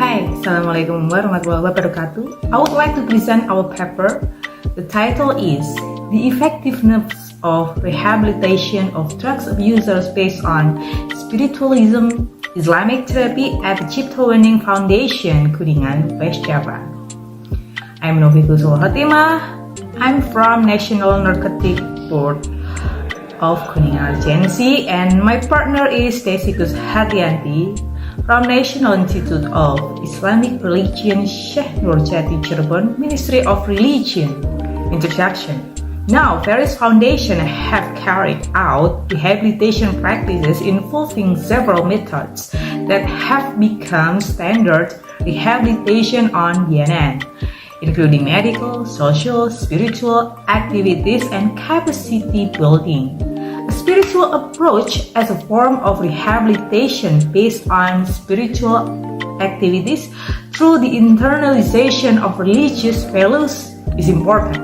Hi, Assalamualaikum warahmatullahi wabarakatuh. I would like to present our paper. The title is The Effectiveness of Rehabilitation of Drug Abusers Based on Spiritualism, Islamic Therapy at the Cipta Foundation, Kuningan, West Java. I'm Novikus Hatimah. I'm from National Narcotic Board of Kuningan Agency, and my partner is Desikus Hatianti from National Institute of Islamic Religion, Sheikh Nurjati Cirebon, Ministry of Religion. Introduction. Now, various foundations have carried out rehabilitation practices involving several methods that have become standard rehabilitation on BNN, including medical, social, spiritual activities, and capacity building. A spiritual approach as a form of rehabilitation based on spiritual activities through the internalization of religious values is important.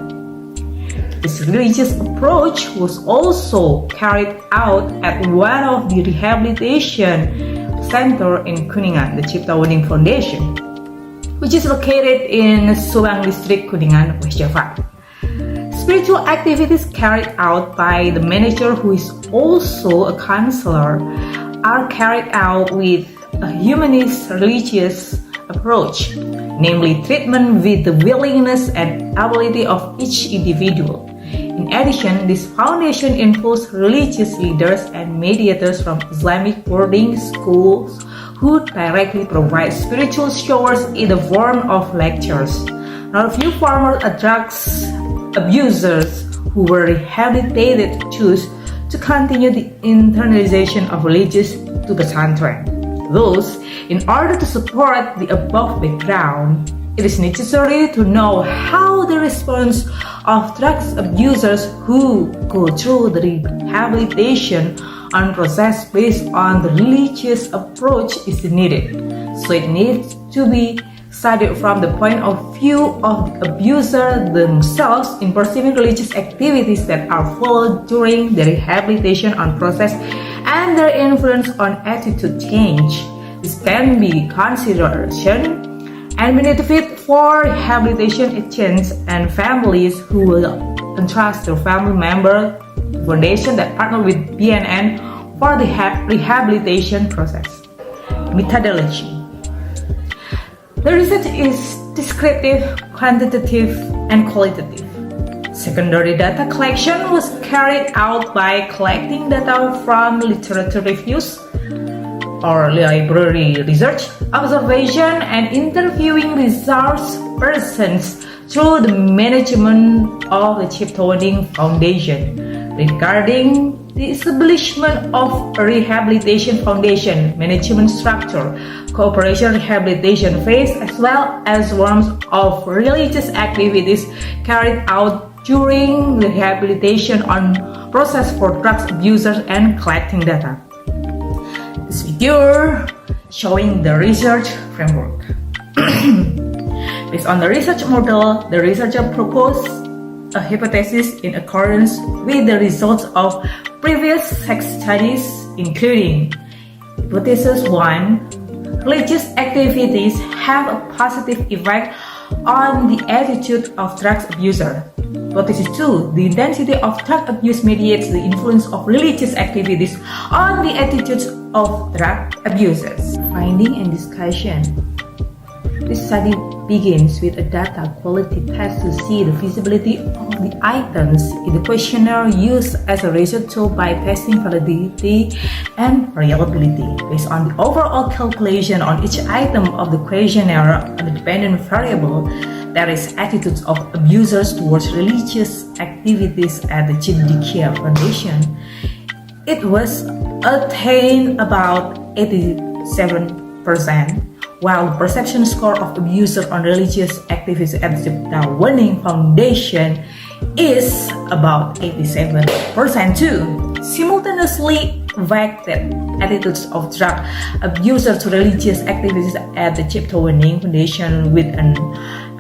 This religious approach was also carried out at one of the rehabilitation centers in Kuningan, the Cipta Foundation, which is located in Subang District, Kuningan, West Java. Spiritual activities carried out by the manager, who is also a counselor, are carried out with a humanist religious approach, namely treatment with the willingness and ability of each individual. In addition, this foundation involves religious leaders and mediators from Islamic boarding schools who directly provide spiritual showers in the form of lectures. Now, a few former drugs abusers who were rehabilitated choose to continue the internalization of religious to pesantren. Thus, in order to support the above background, it is necessary to know how the response of drugs abusers who go through the rehabilitation and process based on the religious approach is needed. So it needs to be studied from the point of view of the abuser themselves in perceiving religious activities that are followed during the rehabilitation and process and their influence on attitude change. This can be consideration and benefit for rehabilitation agents and families who will entrust their family member to foundation that partner with BNN for the rehabilitation process. Methodology. The research is descriptive, quantitative, and qualitative. Secondary data collection was carried out by collecting data from literature reviews or library research, observation, and interviewing resource persons through the management of the Cipta Foundation. Regarding the establishment of a rehabilitation foundation, management structure, cooperation rehabilitation phase, as well as forms of religious activities carried out during the rehabilitation on process for drugs abusers and collecting data. This figure showing the research framework. Based on the research model, the researcher proposed a hypothesis in accordance with the results of previous sex studies, including Hypothesis 1. Religious activities have a positive effect on the attitude of drug abuser. Hypothesis 2. The intensity of drug abuse mediates the influence of religious activities on the attitudes of drug abusers. Finding and discussion. This study begins with a data quality test to see the feasibility of the items in the questionnaire used as a research tool by testing validity and reliability. Based on the overall calculation on each item of the questionnaire on the dependent variable, that is attitudes of abusers towards religious activities at the Cipta Foundation, it was attained about 87%. While the perception score of abuser on religious activities at the Cipta Foundation is about 87% too. Simultaneously, affected attitudes of drug abuser to religious activities at the Cipta Foundation with an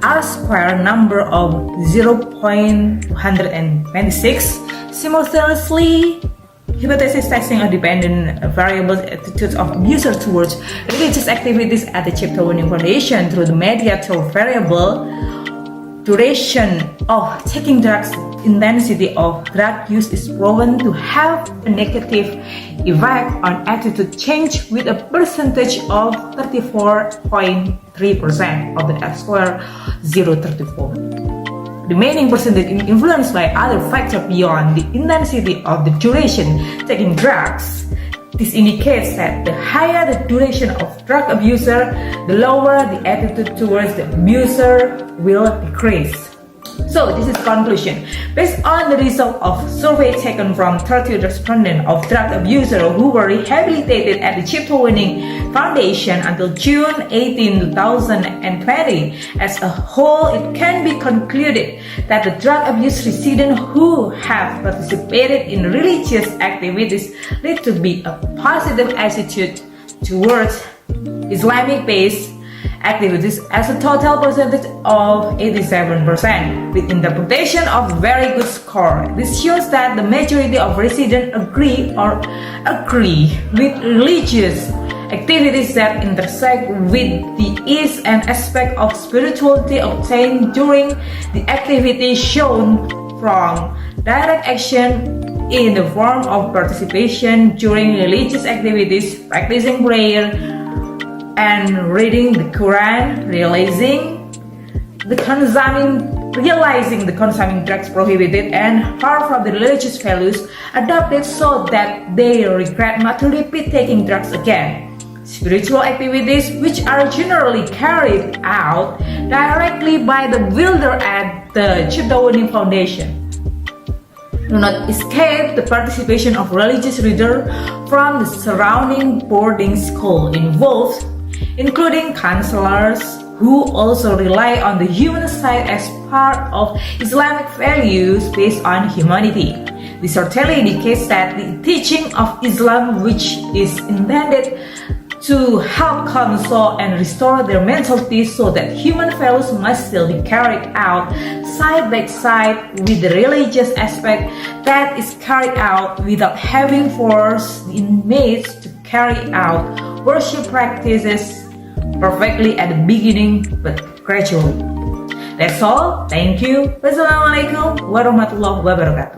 R-square number of 0.226. Simultaneously, hypothesis testing a dependent variable attitudes of abuser towards religious activities at the Chapter Winning Foundation through the mediator variable duration of taking drugs. Intensity of drug use is proven to have a negative effect on attitude change with a percentage of 34.3% of the F-score 034. The remaining percentage is influenced by other factors beyond the intensity of the duration taking drugs. This indicates that the higher the duration of drug abuser, the lower the attitude towards the abuser will decrease. So this is conclusion. Based on the result of survey taken from 30 respondents of drug abusers who were rehabilitated at the Chapter Winning Foundation until June 18, 2020, as a whole, it can be concluded that the drug abuse residents who have participated in religious activities lead to be a positive attitude towards Islamic-based activities as a total percentage of 87%, with interpretation of very good score. This shows that the majority of residents agree with religious activities that intersect with the ease and aspect of spirituality obtained during the activity, shown from direct action in the form of participation during religious activities, practicing prayer, and reading the Quran, realizing the consuming drugs prohibited, and far from the religious values adopted, so that they regret not to repeat taking drugs again. Spiritual activities, which are generally carried out directly by the builder at the Chapter Winning Foundation, do not escape the participation of religious readers from the surrounding boarding school involved, including counselors who also rely on the human side as part of Islamic values based on humanity. This certainly indicates that the teaching of Islam, which is intended to help counsel and restore their mental peace so that human values must still be carried out side by side with the religious aspect that is carried out without having forced the inmates to carry out worship practices perfectly at the beginning but gradually. That's all. Thank you. Wassalamualaikum warahmatullahi wabarakatuh.